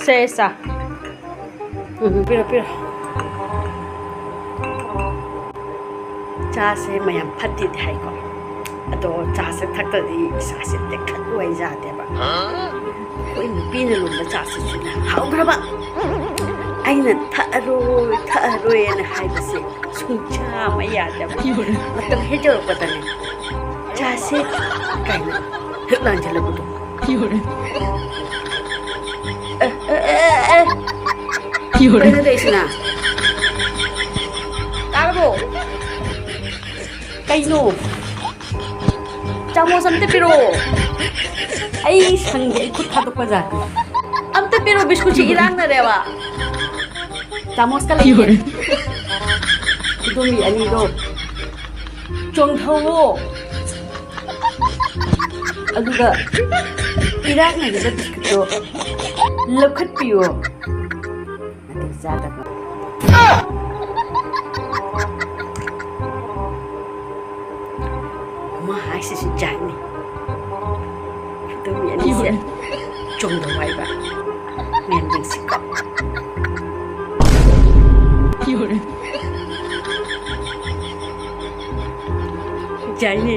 ꯁꯦ ꯄꯤꯔꯣ ꯄꯤꯔꯣ ꯆꯥꯁꯦ ꯃꯌꯥꯝ ꯐꯠꯇꯦꯗꯤ ꯍꯥꯏꯀꯣ ꯑꯗꯣ ꯆꯥꯁꯦ ꯊꯛꯇ꯭ꯔꯗꯤ ꯏꯁꯥꯁꯦ ꯇꯦꯛꯈꯠꯂꯣꯏ ꯌꯥꯗꯦꯕ ꯑꯩꯈꯣꯏ ꯅꯨꯄꯤꯅ ꯂꯣꯟꯕ ꯆꯥꯁꯤꯁꯨꯅꯦ ꯍꯥꯎꯈ꯭ꯔꯕ ꯑꯩꯅ ꯊꯛꯑꯔꯣꯏꯅ ꯍꯥꯏꯕꯁꯦ ꯁꯨꯡꯆꯥ ꯑꯃ ꯌꯥꯗꯦꯕ ꯃꯇꯝ ꯍꯦꯛ ꯌꯧꯔꯛꯄꯗꯅꯦ ꯆꯥꯁꯦ ꯀꯥꯏꯅ ꯍꯦꯛ ꯂꯥꯟꯁꯤꯜꯂꯛꯄꯗꯣ ꯀꯩꯅꯣ ꯇꯧꯏꯁꯤꯅ ꯇꯥꯔꯕꯣ ꯀꯩꯅꯣ ꯆꯥꯃꯣꯁ ꯑꯝꯇ ꯄꯤꯔꯛꯑꯣ ꯑꯩ ꯁꯪꯒꯦ ꯑꯩ ꯈꯨꯠ ꯊꯥꯗꯣꯛꯄ ꯖꯥꯠꯅꯤ ꯑꯝꯇ ꯄꯤꯔꯛꯑꯣ ꯕꯤꯁꯀꯨꯠꯁꯤ ꯏꯔꯥꯡꯅꯔꯦꯕ ꯆꯥꯃꯣꯁꯀ ꯂꯩꯇꯦ ꯈꯨꯗꯣꯝꯕꯤ ꯑꯅꯤꯗꯣ ꯆꯣꯡꯊꯧꯋꯣ ꯑꯗꯨꯒ ꯏꯔꯥꯛꯅꯔꯤꯕ ꯕꯤꯁꯀꯨꯠꯇꯣ ꯂꯧꯈꯠꯄꯤꯌꯣ ꯅꯥꯇꯩ ꯆꯥꯗꯕ ꯃꯥ ꯍꯥꯏꯁꯤꯁꯨ ꯖꯥꯠꯅꯤ ꯈꯨꯗꯣꯝꯕꯤ ꯑꯅꯤꯁꯦ ꯆꯣꯡꯊꯧ ꯍꯥꯏꯕ ꯃꯦꯝ ꯌꯦꯡꯁꯤꯀꯣ ꯖꯥꯏꯅꯦ